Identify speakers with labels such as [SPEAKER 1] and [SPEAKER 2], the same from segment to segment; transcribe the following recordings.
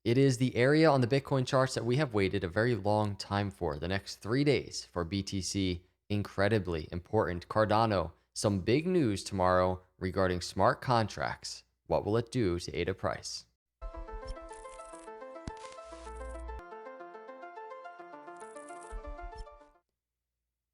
[SPEAKER 1] It is the area on the Bitcoin charts that we have waited a very long time for. The next 3 days for BTC, incredibly important. Cardano, some big news tomorrow regarding smart contracts. What will it do to ADA price?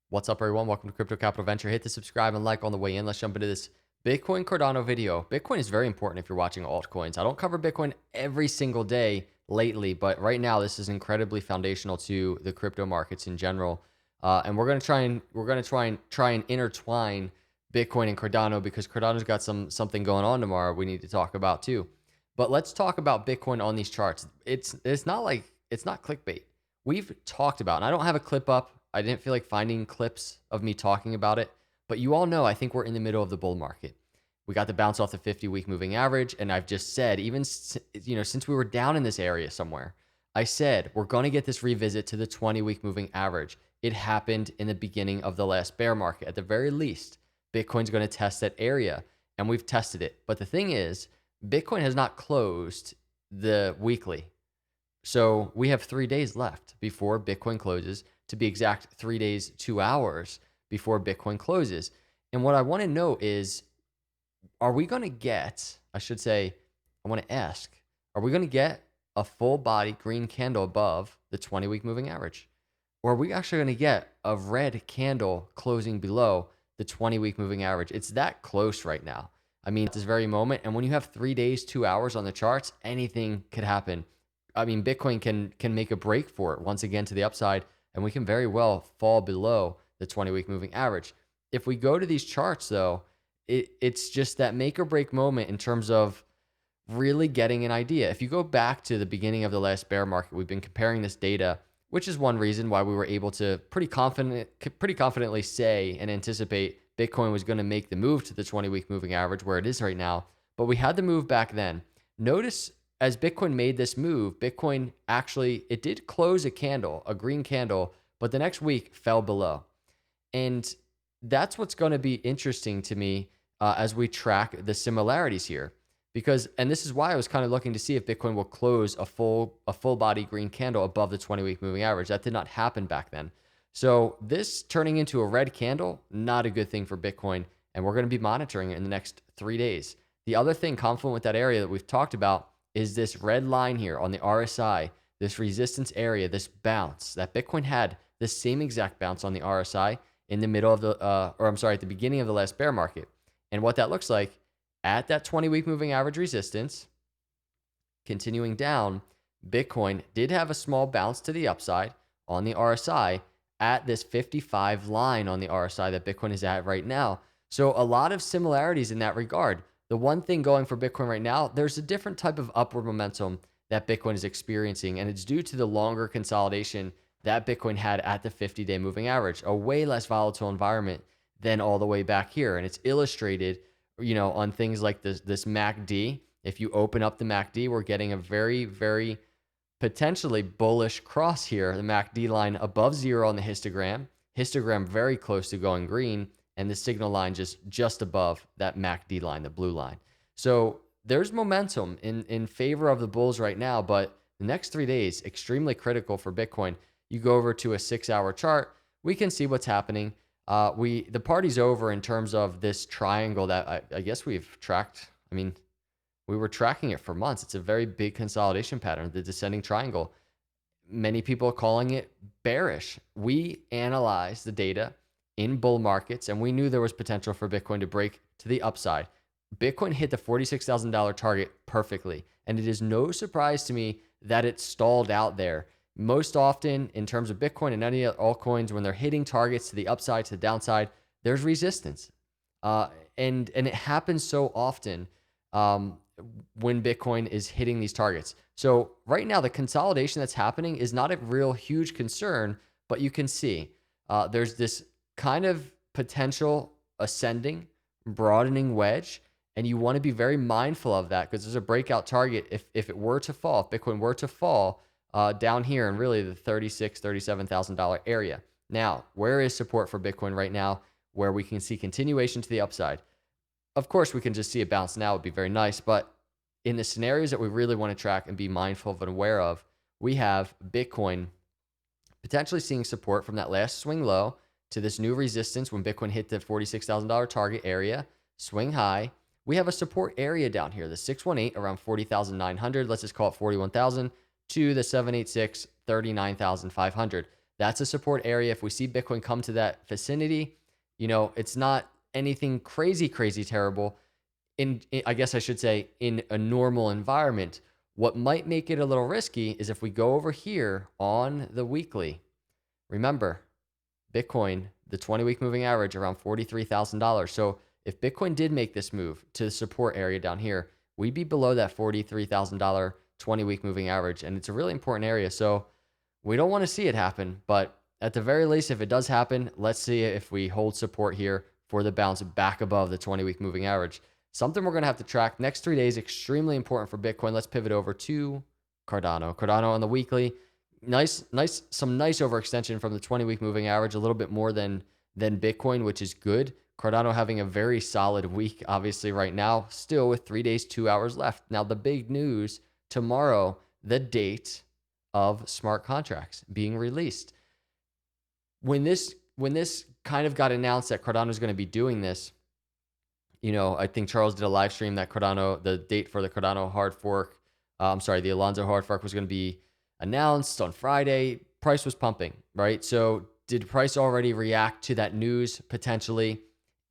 [SPEAKER 1] What's up, everyone? Welcome to Crypto Capital Venture. Hit the subscribe and like on the way in. Let's jump into this Bitcoin Cardano video. Bitcoin is very important if you're watching altcoins. I don't cover Bitcoin every single day lately, but right now this is incredibly foundational to the crypto markets in general. And we're gonna try and intertwine Bitcoin and Cardano because Cardano's got something going on tomorrow we need to talk about too. But let's talk about Bitcoin on these charts. It's not clickbait. We've talked about, and I don't have a clip up. I didn't feel like finding clips of me talking about it, but you all know I think we're in the middle of the bull market. We got the bounce off the 50-week moving average, and I've just said, even since we were down in this area somewhere, I said we're going to get this revisit to the 20-week moving average. It happened in the beginning of the last bear market. At the very least, Bitcoin's going to test that area, and we've tested it. But the thing is, Bitcoin has not closed the weekly. So we have 3 days left before Bitcoin closes. To be exact, 3 days, 2 hours before Bitcoin closes. And what I want to know is, are we going to get, I want to ask, are we going to get a full body green candle above the 20-week moving average? Or are we actually going to get a red candle closing below the 20-week moving average? It's that close right now. I mean, at this very moment. And when you have 3 days, 2 hours on the charts, anything could happen. I mean, Bitcoin can make a break for it once again to the upside, and we can very well fall below the 20-week moving average. If we go to these charts, though, it's just that make or break moment in terms of really getting an idea. If you go back to the beginning of the last bear market, we've been comparing this data, which is one reason why we were able to pretty confidently say and anticipate Bitcoin was going to make the move to the 20-week moving average where it is right now. But we had the move back then. Notice as Bitcoin made this move, Bitcoin actually, it did close a candle, a green candle, but the next week fell below. And that's what's going to be interesting to me as we track the similarities here. Because, and this is why I was kind of looking to see if Bitcoin will close a full body green candle above the 20-week moving average. That did not happen back then. So this turning into a red candle, not a good thing for Bitcoin. And we're going to be monitoring it in the next 3 days. The other thing confluent with that area that we've talked about is this red line here on the RSI, this resistance area, this bounce that Bitcoin had the same exact bounce on the RSI in the middle of at the beginning of the last bear market. And what that looks like at that 20-week moving average resistance, continuing down, Bitcoin did have a small bounce to the upside on the RSI at this 55 line on the RSI that Bitcoin is at right now. So a lot of similarities in that regard. The one thing going for Bitcoin right now, there's a different type of upward momentum that Bitcoin is experiencing, and it's due to the longer consolidation that Bitcoin had at the 50-day moving average, a way less volatile environment than all the way back here. And it's illustrated, on things like this MACD. If you open up the MACD, we're getting a very, very potentially bullish cross here. The MACD line above zero on the histogram very close to going green, and the signal line just above that MACD line, the blue line. So there's momentum in favor of the bulls right now, but the next 3 days, extremely critical for Bitcoin. You go over to a 6-hour chart, we can see what's happening. The party's over in terms of this triangle that I guess we've tracked. I mean, we were tracking it for months. It's a very big consolidation pattern, the descending triangle. Many people are calling it bearish. We analyzed the data in bull markets, and we knew there was potential for Bitcoin to break to the upside. Bitcoin hit the $46,000 target perfectly, and it is no surprise to me that it stalled out there. Most often, in terms of Bitcoin and any altcoins, when they're hitting targets to the upside, to the downside, there's resistance. And it happens so often when Bitcoin is hitting these targets. So right now, the consolidation that's happening is not a real huge concern, but you can see there's this kind of potential ascending, broadening wedge, and you want to be very mindful of that because there's a breakout target if it were to fall, if Bitcoin were to fall down here in really the $36,000, $37,000 area. Now, where is support for Bitcoin right now where we can see continuation to the upside? Of course, we can just see a bounce now. It would be very nice, but in the scenarios that we really want to track and be mindful of and aware of, we have Bitcoin potentially seeing support from that last swing low to this new resistance when Bitcoin hit the $46,000 target area, swing high. We have a support area down here, the 618 around 40,900. Let's just call it 41,000 to the 786, 39,500. That's a support area. If we see Bitcoin come to that vicinity, it's not anything crazy, crazy terrible. I guess I should say, in a normal environment. What might make it a little risky is if we go over here on the weekly. Remember, Bitcoin, the 20-week moving average around $43,000. So if Bitcoin did make this move to the support area down here, we'd be below that $43,000 20-week moving average. And it's a really important area. So we don't want to see it happen. But at the very least, if it does happen, let's see if we hold support here for the bounce back above the 20-week moving average. Something we're going to have to track. Next 3 days, extremely important for Bitcoin. Let's pivot over to Cardano. Cardano on the weekly. Some nice overextension from the 20-week moving average, a little bit more than Bitcoin, which is good. Cardano having a very solid week, obviously, right now, still with 3 days, 2 hours left. Now, the big news tomorrow, the date of smart contracts being released. When this kind of got announced that Cardano is going to be doing this, I think Charles did a live stream that the date for the Cardano hard fork, the Alonzo hard fork was going to be announced on Friday. Price was pumping, right? So did price already react to that news potentially?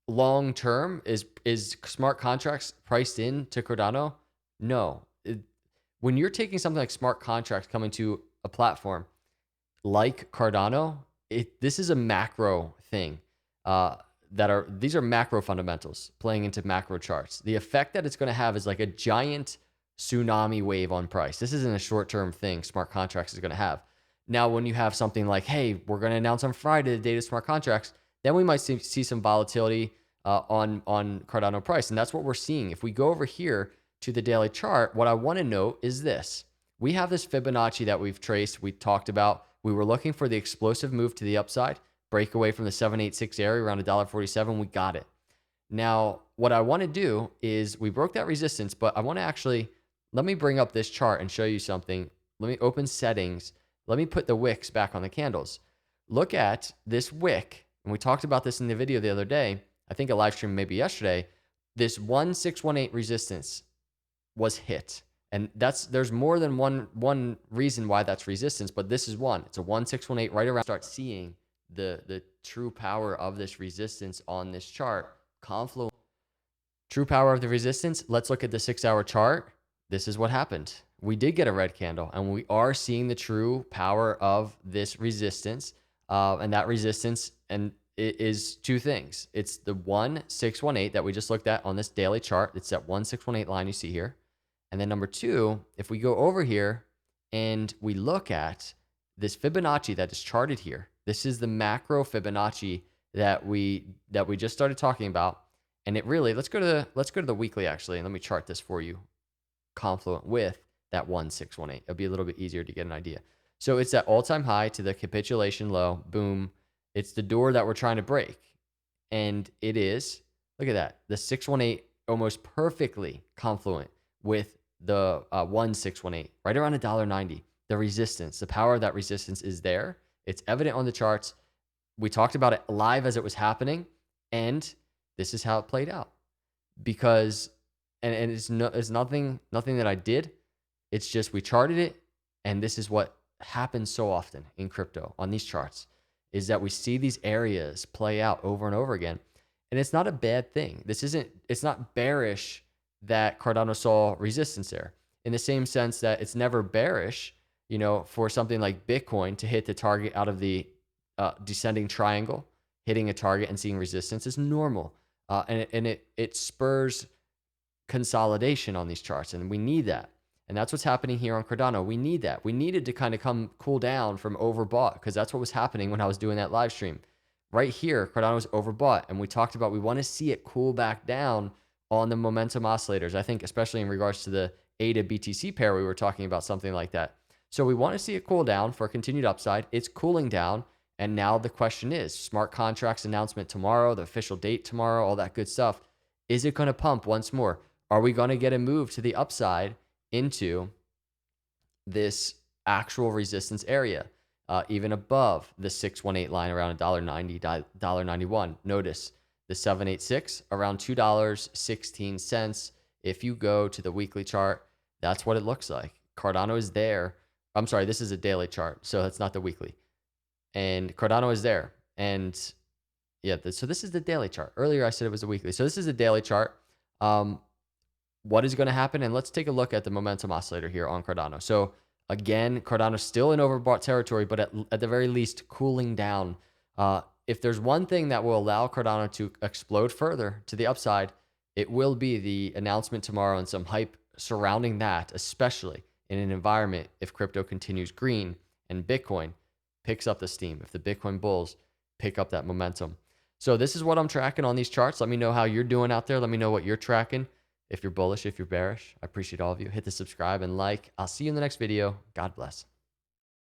[SPEAKER 1] Long term, is smart contracts priced in to Cardano? No. When you're taking something like smart contracts coming to a platform like Cardano, this is a macro thing. These are macro fundamentals playing into macro charts. The effect that it's going to have is like a giant tsunami wave on price. This isn't a short-term thing smart contracts is going to have. Now, when you have something like, hey, we're going to announce on Friday the date of smart contracts, then we might see some volatility on Cardano price. And that's what we're seeing. If we go over here to the daily chart, what I want to note is this. We have this Fibonacci that we've traced. We talked about, we were looking for the explosive move to the upside, break away from the 786 area around $1.47. We got it. Now, what I want to do is we broke that resistance, but I want to actually, let me bring up this chart and show you something. Let me open settings. Let me put the wicks back on the candles. Look at this wick. And we talked about this in the video the other day. I think a live stream maybe yesterday. This 1618 resistance was hit. And there's more than one reason why that's resistance, but this is one. It's a 1618 right around. Start seeing the true power of this resistance on this chart. True power of the resistance. Let's look at the 6-hour chart. This is what happened. We did get a red candle, and we are seeing the true power of this resistance. And that resistance, and it is two things. It's the 1618 that we just looked at on this daily chart. It's that 1618 line you see here. And then number two, if we go over here and we look at this Fibonacci that is charted here, this is the macro Fibonacci that we just started talking about. And it really, let's go to the weekly actually, and let me chart this for you, confluent with that 1618. It'll be a little bit easier to get an idea. So it's that all-time high to the capitulation low, boom. It's the door that we're trying to break. And it is, look at that, the 618 almost perfectly confluent with the 1618, right around $1.90. The resistance, the power of that resistance is there. It's evident on the charts. We talked about it live as it was happening, and this is how it played out. Because, and it's nothing that I did. It's just we charted it, and this is what happens so often in crypto on these charts, is that we see these areas play out over and over again. And it's not a bad thing. It's not bearish that Cardano saw resistance there, in the same sense that it's never bearish, for something like Bitcoin to hit the target out of the descending triangle, hitting a target and seeing resistance is normal. And it spurs consolidation on these charts, and we need that. And that's what's happening here on Cardano. We need that. We needed to kind of cool down from overbought, because that's what was happening when I was doing that live stream. Right here, Cardano was overbought, and we talked about we want to see it cool back down on the momentum oscillators. I think especially in regards to the A to BTC pair, we were talking about something like that. So we want to see it cool down for a continued upside. It's cooling down. And now the question is, smart contracts announcement tomorrow, the official date tomorrow, all that good stuff. Is it going to pump once more? Are we going to get a move to the upside into this actual resistance area, even above the 618 line around $1.90, $1.91? Notice the 786 around $2.16. If you go to the weekly chart, that's what it looks like. Cardano is there. I'm sorry, this is a daily chart, so that's not the weekly. And Cardano is there. And yeah, so this is the daily chart. Earlier I said it was a weekly. So this is a daily chart. What is going to happen? And let's take a look at the momentum oscillator here on Cardano. So again, Cardano still in overbought territory, but at the very least cooling down. If there's one thing that will allow Cardano to explode further to the upside, it will be the announcement tomorrow and some hype surrounding that, especially in an environment if crypto continues green and Bitcoin picks up the steam, if the Bitcoin bulls pick up that momentum. So this is what I'm tracking on these charts. Let me know how you're doing out there. Let me know what you're tracking. If you're bullish, if you're bearish, I appreciate all of you. Hit the subscribe and like. I'll see you in the next video. God bless.